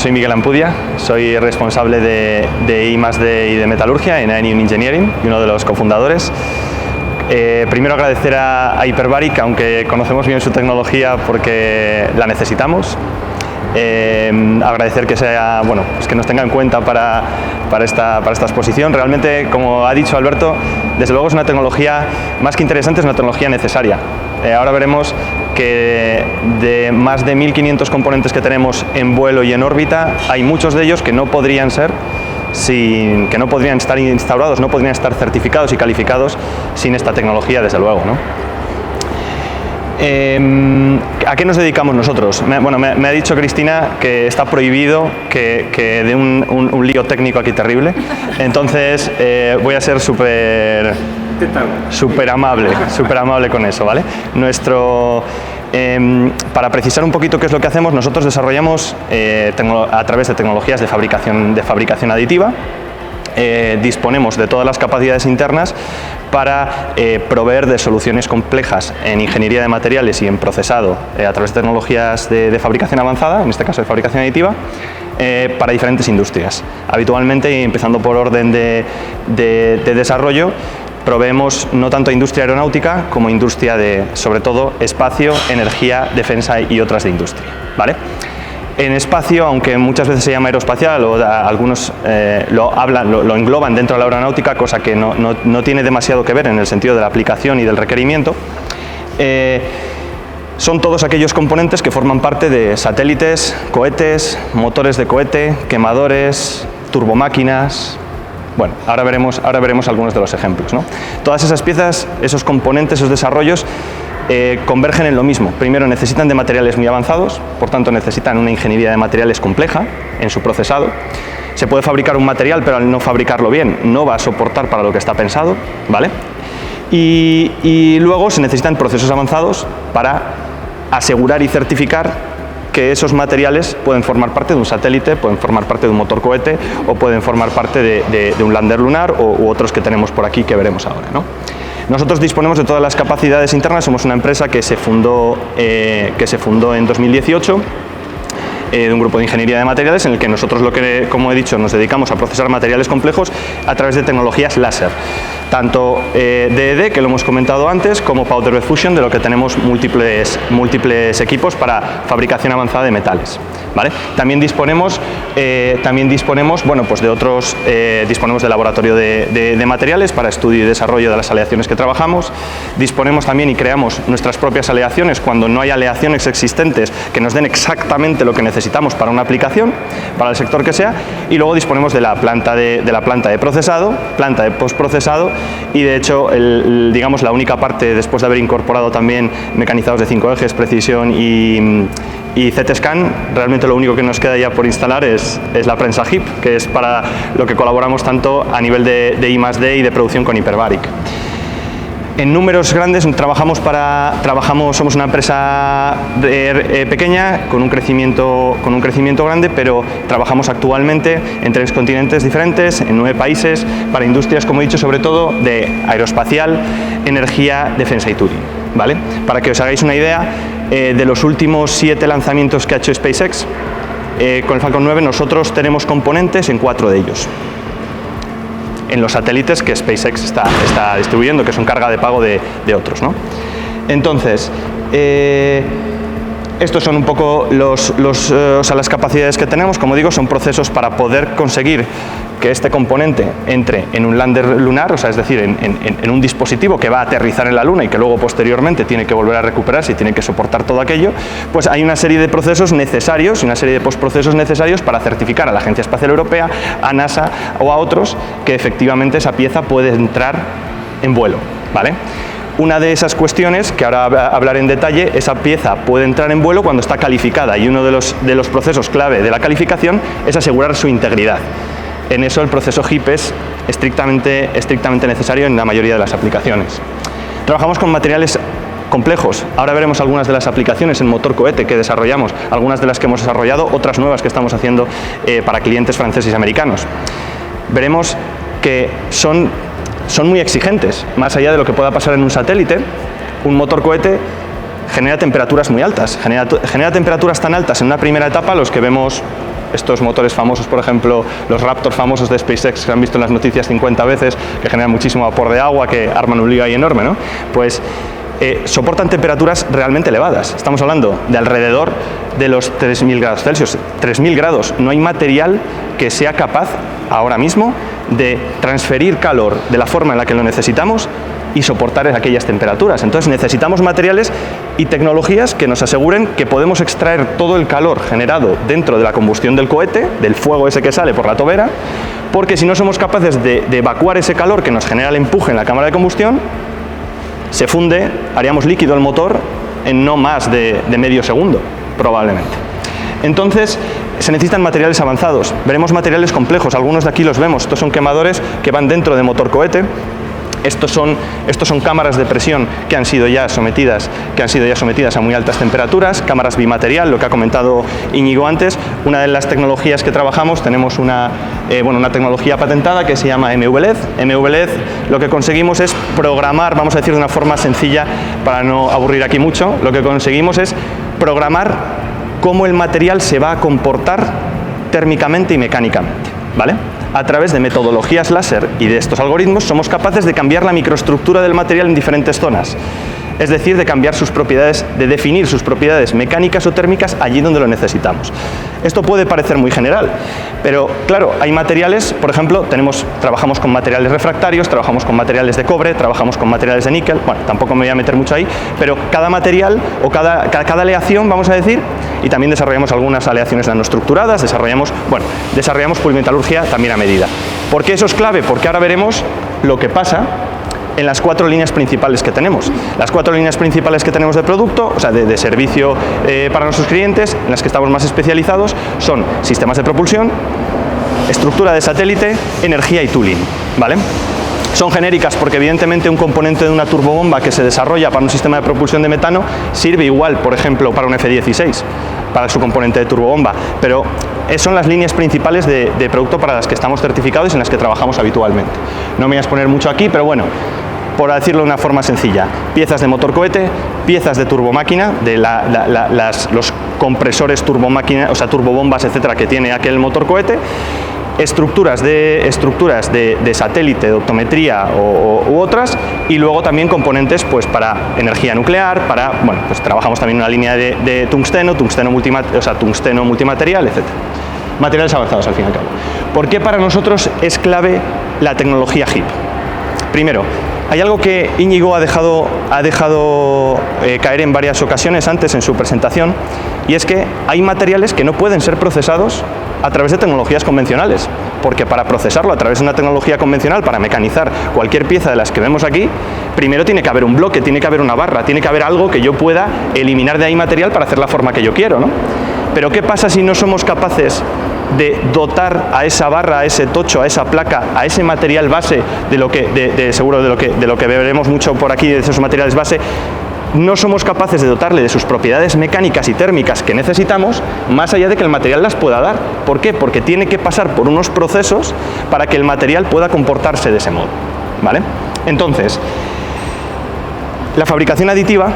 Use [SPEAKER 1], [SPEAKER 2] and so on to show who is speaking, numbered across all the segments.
[SPEAKER 1] Soy Miguel Ampudia, soy responsable de I+D y de metalurgia en Aenion Engineering y uno de los cofundadores. Primero agradecer a Hyperbaric, aunque conocemos bien su tecnología porque la necesitamos. Agradecer que pues que nos tenga en cuenta para esta exposición. Realmente, como ha dicho Alberto, desde luego es una tecnología más que interesante, es una tecnología necesaria. Ahora veremos que de más de 1.500 componentes que tenemos en vuelo y en órbita, hay muchos de ellos que no podrían estar instaurados, no podrían estar certificados y calificados sin esta tecnología, desde luego, ¿no? ¿A qué nos dedicamos nosotros? Me ha dicho Cristina que está prohibido que dé un lío técnico aquí terrible, entonces voy a ser súper amable con eso, ¿vale? Para precisar un poquito qué es lo que hacemos, nosotros desarrollamos a través de tecnologías de fabricación aditiva. Disponemos de todas las capacidades internas para proveer de soluciones complejas en ingeniería de materiales y en procesado a través de tecnologías de fabricación avanzada, en este caso de fabricación aditiva, para diferentes industrias. Habitualmente, empezando por orden de desarrollo, proveemos no tanto a industria aeronáutica como industria de, sobre todo, espacio, energía, defensa y otras de industria, ¿vale? En espacio, aunque muchas veces se llama aeroespacial o algunos lo engloban dentro de la aeronáutica, cosa que no tiene demasiado que ver en el sentido de la aplicación y del requerimiento, son todos aquellos componentes que forman parte de satélites, cohetes, motores de cohete, quemadores, turbomáquinas. Bueno, ahora veremos algunos de los ejemplos, ¿no? Todas esas piezas, esos componentes, esos desarrollos convergen en lo mismo. Primero, necesitan de materiales muy avanzados, por tanto necesitan una ingeniería de materiales compleja en su procesado. Se puede fabricar un material, pero al no fabricarlo bien no va a soportar para lo que está pensado, ¿vale? Y luego se necesitan procesos avanzados para asegurar y certificar que esos materiales pueden formar parte de un satélite, pueden formar parte de un motor cohete o pueden formar parte de un lander lunar u otros que tenemos por aquí que veremos ahora, ¿no? Nosotros disponemos de todas las capacidades internas, somos una empresa que se fundó en 2018, de un grupo de ingeniería de materiales en el que nosotros, como he dicho, nos dedicamos a procesar materiales complejos a través de tecnologías láser, tanto DED, que lo hemos comentado antes, como Powder Bed Fusion, de lo que tenemos múltiples equipos para fabricación avanzada de metales, ¿vale? También disponemos disponemos de laboratorio de materiales para estudio y desarrollo de las aleaciones que trabajamos. Disponemos también y creamos nuestras propias aleaciones cuando no hay aleaciones existentes que nos den exactamente lo que necesitamos para una aplicación, para el sector que sea, y luego disponemos de la planta de procesado, planta de postprocesado, y de hecho digamos la única parte, después de haber incorporado también mecanizados de 5 ejes, precisión y ZScan, realmente lo único que nos queda ya por instalar es la prensa HIP, que es para lo que colaboramos tanto a nivel de I+D y de producción con Hyperbaric. En números grandes somos una empresa pequeña con un crecimiento grande, pero trabajamos actualmente en 3 continentes diferentes, en 9 países, para industrias, como he dicho, sobre todo de aeroespacial, energía, defensa y touring, ¿vale? Para que os hagáis una idea, de los últimos 7 lanzamientos que ha hecho SpaceX, con el Falcon 9 nosotros tenemos componentes en 4 de ellos. En los satélites que SpaceX está distribuyendo, que son carga de pago de otros, ¿no? Entonces, estos son un poco las capacidades que tenemos. Como digo, son procesos para poder conseguir que este componente entre en un lander lunar, o sea, es decir, en un dispositivo que va a aterrizar en la Luna y que luego posteriormente tiene que volver a recuperarse y tiene que soportar todo aquello, pues hay una serie de procesos necesarios y una serie de postprocesos necesarios para certificar a la Agencia Espacial Europea, a NASA o a otros que efectivamente esa pieza puede entrar en vuelo, ¿vale? Una de esas cuestiones, que ahora hablaré en detalle, esa pieza puede entrar en vuelo cuando está calificada, y uno de los procesos clave de la calificación es asegurar su integridad. En eso el proceso HIP es estrictamente necesario en la mayoría de las aplicaciones. Trabajamos con materiales complejos. Ahora veremos algunas de las aplicaciones en motor cohete que desarrollamos, algunas de las que hemos desarrollado, otras nuevas que estamos haciendo para clientes franceses y americanos. Veremos que son muy exigentes, más allá de lo que pueda pasar en un satélite. Un motor cohete genera temperaturas muy altas, genera temperaturas tan altas en una primera etapa, los que vemos estos motores famosos, por ejemplo, los Raptor famosos de SpaceX que han visto en las noticias 50 veces, que generan muchísimo vapor de agua, que arman un lío ahí enorme, ¿no? Pues soportan temperaturas realmente elevadas. Estamos hablando de alrededor de los 3.000 grados Celsius. 3.000 grados. No hay material que sea capaz ahora mismo de transferir calor de la forma en la que lo necesitamos y soportar aquellas temperaturas. Entonces necesitamos materiales y tecnologías que nos aseguren que podemos extraer todo el calor generado dentro de la combustión del cohete, del fuego ese que sale por la tobera, porque si no somos capaces de evacuar ese calor que nos genera el empuje en la cámara de combustión, se funde, haríamos líquido el motor en no más de medio segundo, probablemente. Entonces, se necesitan materiales avanzados. Veremos materiales complejos, algunos de aquí los vemos. Estos son quemadores que van dentro de motor cohete. Estos son cámaras de presión que han sido ya sometidas a muy altas temperaturas, cámaras bimaterial, lo que ha comentado Íñigo antes. Una de las tecnologías que trabajamos, tenemos una tecnología patentada que se llama MV-LED. MV-LED lo que conseguimos es programar, vamos a decir de una forma sencilla para no aburrir aquí mucho, lo que conseguimos es programar cómo el material se va a comportar térmicamente y mecánicamente, ¿vale? A través de metodologías láser y de estos algoritmos somos capaces de cambiar la microestructura del material en diferentes zonas. Es decir, de cambiar sus propiedades, de definir sus propiedades mecánicas o térmicas allí donde lo necesitamos. Esto puede parecer muy general, pero claro, hay materiales, por ejemplo, trabajamos con materiales refractarios, trabajamos con materiales de cobre, trabajamos con materiales de níquel, bueno, tampoco me voy a meter mucho ahí, pero cada material o cada aleación, vamos a decir, y también desarrollamos algunas aleaciones nanoestructuradas, desarrollamos polimetalurgia también a medida. ¿Por qué eso es clave? Porque ahora veremos lo que pasa en las 4 líneas principales que tenemos. Las 4 líneas principales que tenemos de producto, o sea, de servicio para nuestros clientes, en las que estamos más especializados, son sistemas de propulsión, estructura de satélite, energía y tooling, ¿vale? Son genéricas porque evidentemente un componente de una turbobomba que se desarrolla para un sistema de propulsión de metano sirve igual, por ejemplo, para un F-16, para su componente de turbobomba, pero son las líneas principales de producto para las que estamos certificados y en las que trabajamos habitualmente. No me voy a exponer mucho aquí, pero bueno, por decirlo de una forma sencilla, piezas de motor cohete, piezas de turbomáquina, de los compresores turbomáquina, o sea, turbobombas, etcétera, que tiene aquel motor cohete, estructuras de satélite, de optometría u otras, y luego también componentes pues para energía nuclear, pues trabajamos también una línea de tungsteno multimaterial, etcétera. Materiales avanzados al fin y al cabo. ¿Por qué para nosotros es clave la tecnología HIP? Primero, hay algo que Íñigo ha dejado caer en varias ocasiones antes en su presentación, y es que hay materiales que no pueden ser procesados a través de tecnologías convencionales, porque para procesarlo a través de una tecnología convencional, para mecanizar cualquier pieza de las que vemos aquí, primero tiene que haber un bloque, tiene que haber una barra, tiene que haber algo que yo pueda eliminar de ahí material para hacer la forma que yo quiero, ¿no? Pero ¿qué pasa si no somos capaces de dotar a esa barra, a ese tocho, a esa placa, a ese material base, de lo que veremos mucho por aquí, de esos materiales base? No somos capaces de dotarle de sus propiedades mecánicas y térmicas que necesitamos, más allá de que el material las pueda dar. ¿Por qué? Porque tiene que pasar por unos procesos para que el material pueda comportarse de ese modo, ¿vale? Entonces, la fabricación aditiva,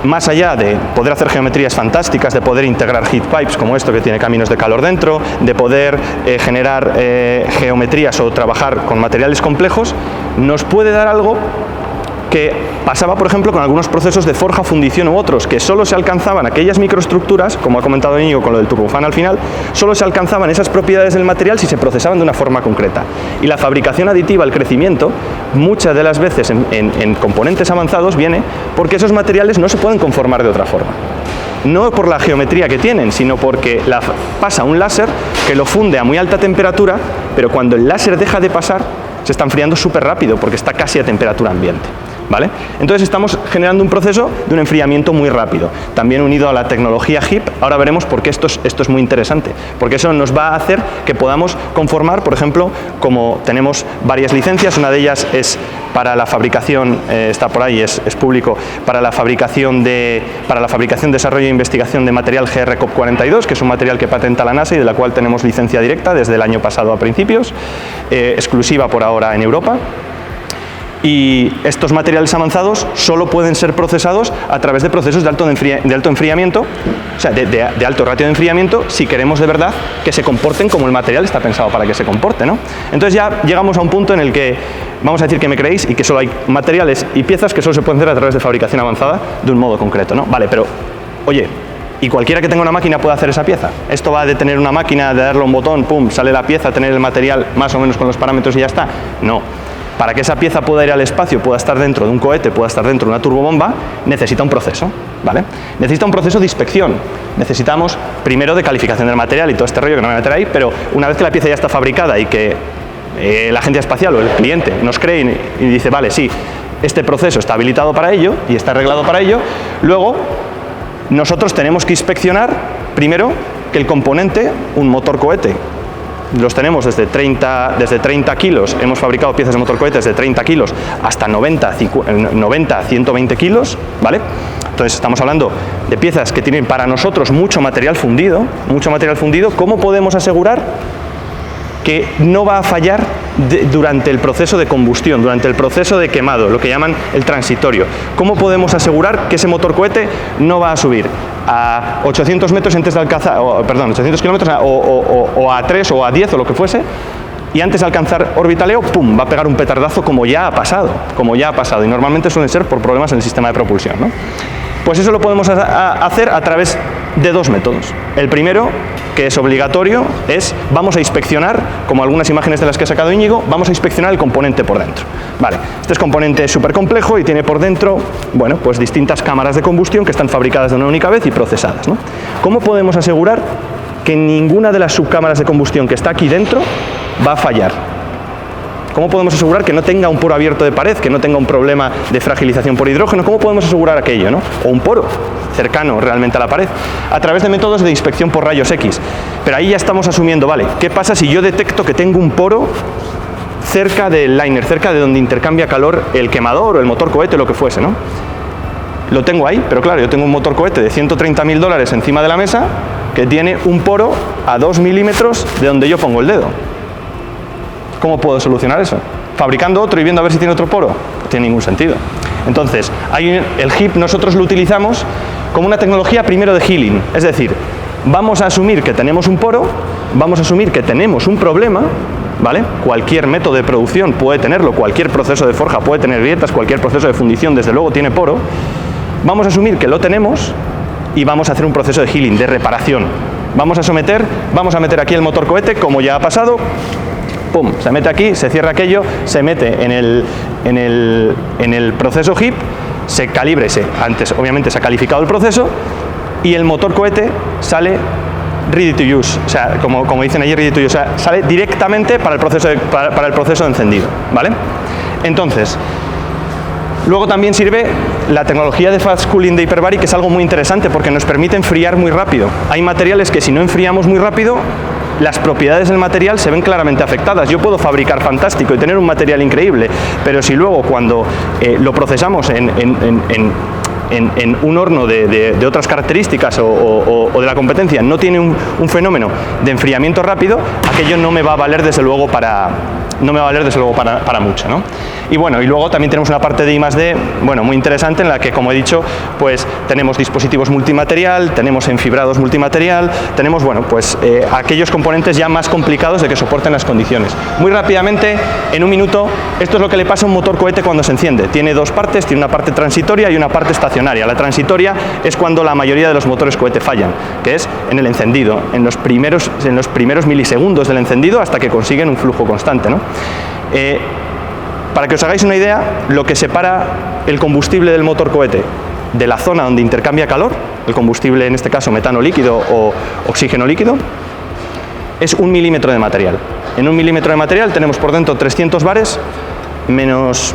[SPEAKER 1] más allá de poder hacer geometrías fantásticas, de poder integrar heat pipes como esto que tiene caminos de calor dentro, de poder generar geometrías o trabajar con materiales complejos, nos puede dar algo que pasaba, por ejemplo, con algunos procesos de forja, fundición u otros, que solo se alcanzaban aquellas microestructuras, como ha comentado Íñigo con lo del turbofan al final, solo se alcanzaban esas propiedades del material si se procesaban de una forma concreta. Y la fabricación aditiva, el crecimiento, muchas de las veces en componentes avanzados viene porque esos materiales no se pueden conformar de otra forma. No por la geometría que tienen, sino porque pasa un láser que lo funde a muy alta temperatura, pero cuando el láser deja de pasar, se está enfriando súper rápido porque está casi a temperatura ambiente, ¿vale? Entonces estamos generando un proceso de un enfriamiento muy rápido, también unido a la tecnología HIP. Ahora veremos por qué esto es muy interesante, porque eso nos va a hacer que podamos conformar, por ejemplo, como tenemos varias licencias, una de ellas es para la fabricación, está por ahí, es público, para la fabricación, desarrollo e investigación de material GR-COP42, que es un material que patenta la NASA y de la cual tenemos licencia directa desde el año pasado a principios, exclusiva por ahora en Europa. Y estos materiales avanzados solo pueden ser procesados a través de procesos de alto enfriamiento, o sea, de alto ratio de enfriamiento, si queremos de verdad que se comporten como el material está pensado para que se comporte, ¿no? Entonces ya llegamos a un punto en el que vamos a decir que me creéis y que solo hay materiales y piezas que solo se pueden hacer a través de fabricación avanzada de un modo concreto, ¿no? Vale, pero, oye, ¿y cualquiera que tenga una máquina puede hacer esa pieza? ¿Esto va de tener una máquina, de darle un botón, pum, sale la pieza, tener el material más o menos con los parámetros y ya está? No. Para que esa pieza pueda ir al espacio, pueda estar dentro de un cohete, pueda estar dentro de una turbobomba, necesita un proceso, ¿vale? Necesita un proceso de inspección. Necesitamos primero de calificación del material y todo este rollo que no me voy a meter ahí, pero una vez que la pieza ya está fabricada y que la agencia espacial o el cliente nos cree y dice, vale, sí, este proceso está habilitado para ello y está arreglado para ello, luego nosotros tenemos que inspeccionar primero que el componente, un motor cohete, los tenemos desde 30 kilos, hemos fabricado piezas de motor cohetes de 30 kilos hasta 90, 120 kilos, ¿vale? Entonces estamos hablando de piezas que tienen para nosotros mucho material fundido. ¿Cómo podemos asegurar que no va a fallar durante el proceso de combustión, durante el proceso de quemado, lo que llaman el transitorio? ¿Cómo podemos asegurar que ese motor cohete no va a subir a 800 metros antes de alcanzar, 800 kilómetros o a 3 o a 10 o lo que fuese, y antes de alcanzar orbitaleo, ¡pum!, va a pegar un petardazo como ya ha pasado, y normalmente suelen ser por problemas en el sistema de propulsión, ¿no? Pues eso lo podemos hacer a través de dos métodos. El primero, que es obligatorio, es vamos a inspeccionar, como algunas imágenes de las que ha sacado Íñigo, vamos a inspeccionar el componente por dentro. Vale, este componente es súper complejo y tiene por dentro, bueno, pues distintas cámaras de combustión que están fabricadas de una única vez y procesadas, ¿no? ¿Cómo podemos asegurar que ninguna de las subcámaras de combustión que está aquí dentro va a fallar? ¿Cómo podemos asegurar que no tenga un poro abierto de pared, que no tenga un problema de fragilización por hidrógeno? ¿Cómo podemos asegurar aquello, ¿no? O un poro cercano realmente a la pared, a través de métodos de inspección por rayos X. Pero ahí ya estamos asumiendo, vale, ¿qué pasa si yo detecto que tengo un poro cerca del liner, cerca de donde intercambia calor el quemador o el motor cohete o lo que fuese, ¿no? Lo tengo ahí, pero claro, yo tengo un motor cohete de $130.000 encima de la mesa que tiene un poro a 2 milímetros de donde yo pongo el dedo. ¿Cómo puedo solucionar eso? ¿Fabricando otro y viendo a ver si tiene otro poro? No tiene ningún sentido. Entonces, el HIP nosotros lo utilizamos como una tecnología primero de healing, es decir, vamos a asumir que tenemos un poro, vamos a asumir que tenemos un problema, ¿vale? Cualquier método de producción puede tenerlo, cualquier proceso de forja puede tener grietas, cualquier proceso de fundición desde luego tiene poro. Vamos a asumir que lo tenemos y vamos a hacer un proceso de healing, de reparación. Vamos a meter aquí el motor cohete, como ya ha pasado, pum, se mete aquí, se cierra aquello, se mete en el proceso HIP, se calibre, antes obviamente se ha calificado el proceso y el motor cohete sale ready to use, o sea, como dicen allí, ready to use, o sea, sale directamente para el proceso de encendido, ¿vale? Entonces, luego también sirve la tecnología de fast cooling de Hyperbaric, que es algo muy interesante porque nos permite enfriar muy rápido. Hay materiales que si no enfriamos muy rápido, las propiedades del material se ven claramente afectadas. Yo puedo fabricar fantástico y tener un material increíble, pero si luego cuando lo procesamos en un horno de otras características o de la competencia no tiene un fenómeno de enfriamiento rápido, aquello no me va a valer desde luego para mucho, ¿no? Y bueno, y luego también tenemos una parte de I+D, bueno, muy interesante, en la que, como he dicho, pues tenemos dispositivos multimaterial, tenemos enfibrados multimaterial, tenemos, bueno, pues aquellos componentes ya más complicados de que soporten las condiciones. Muy rápidamente, en un minuto, esto es lo que le pasa a un motor cohete cuando se enciende. Tiene dos partes, tiene una parte transitoria y una parte estacionaria. La transitoria es cuando la mayoría de los motores cohete fallan, que es en el encendido, en los primeros milisegundos del encendido hasta que consiguen un flujo constante, ¿no? Para que os hagáis una idea, lo que separa el combustible del motor cohete de la zona donde intercambia calor, el combustible en este caso metano líquido o oxígeno líquido, es 1 milímetro de material. En 1 milímetro de material tenemos por dentro 300 bares, menos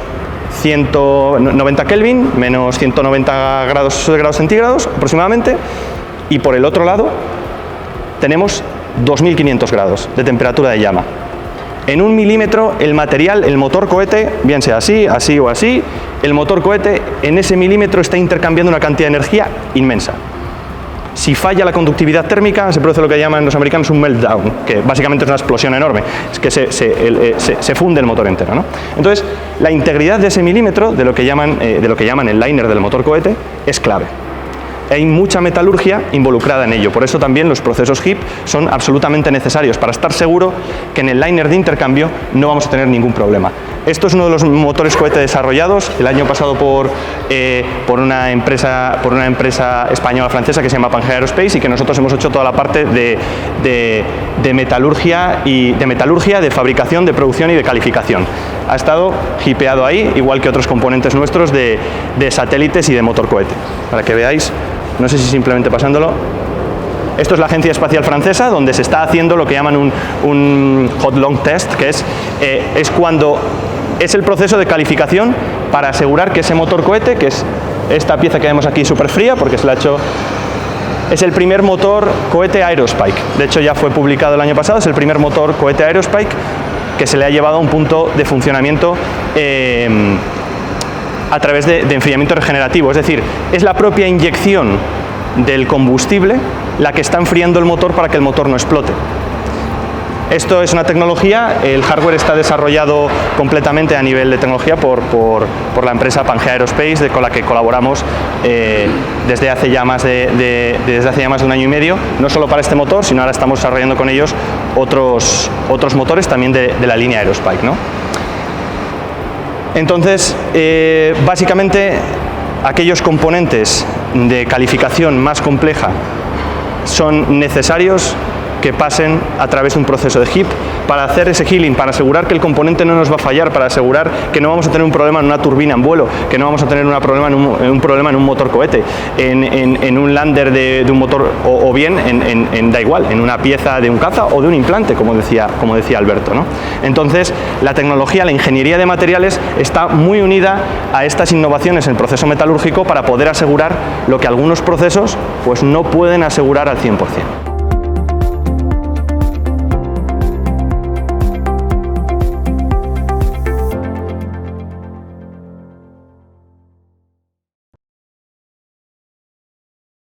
[SPEAKER 1] 190 Kelvin, menos 190 grados centígrados aproximadamente, y por el otro lado tenemos 2500 grados de temperatura de llama. En 1 milímetro el material, el motor cohete, bien sea así, así o así, el motor cohete en ese milímetro está intercambiando una cantidad de energía inmensa. Si falla la conductividad térmica, se produce lo que llaman los americanos un meltdown, que básicamente es una explosión enorme, es que se funde el motor entero, ¿no? Entonces, la integridad de ese milímetro, de lo que llaman el liner del motor cohete, es clave. Hay mucha metalurgia involucrada en ello, por eso también los procesos HIP son absolutamente necesarios para estar seguro que en el liner de intercambio no vamos a tener ningún problema. Esto es uno de los motores cohete desarrollados el año pasado por una empresa española-francesa que se llama Pangea Aerospace, y que nosotros hemos hecho toda la parte de metalurgia, de fabricación, de producción y de calificación. Ha estado hipeado ahí, igual que otros componentes nuestros de satélites y de motor cohete, para que veáis. No sé si simplemente pasándolo. Esto es la Agencia Espacial Francesa, donde se está haciendo lo que llaman un hot long test, que es cuando es el proceso de calificación para asegurar que ese motor cohete, que es esta pieza que vemos aquí súper fría, porque se la ha hecho, es el primer motor cohete Aerospike. De hecho, ya fue publicado el año pasado, es el primer motor cohete Aerospike que se le ha llevado a un punto de funcionamiento a través de enfriamiento regenerativo, es decir, es la propia inyección del combustible la que está enfriando el motor para que el motor no explote. Esto es una tecnología, el hardware está desarrollado completamente a nivel de tecnología por la empresa Pangea Aerospace, con la que colaboramos desde hace ya más de un año y medio, no solo para este motor, sino ahora estamos desarrollando con ellos otros motores también de la línea Aerospike, ¿no? Entonces, básicamente, aquellos componentes de calificación más compleja son necesarios que pasen a través de un proceso de HIP para hacer ese healing, para asegurar que el componente no nos va a fallar, para asegurar que no vamos a tener un problema en una turbina en vuelo, que no vamos a tener un problema en un motor cohete, en un lander de un motor, o bien da igual, en una pieza de un caza o de un implante, como decía Alberto, ¿no? Entonces, la tecnología, la ingeniería de materiales está muy unida a estas innovaciones en el proceso metalúrgico para poder asegurar lo que algunos procesos pues no pueden asegurar al 100%.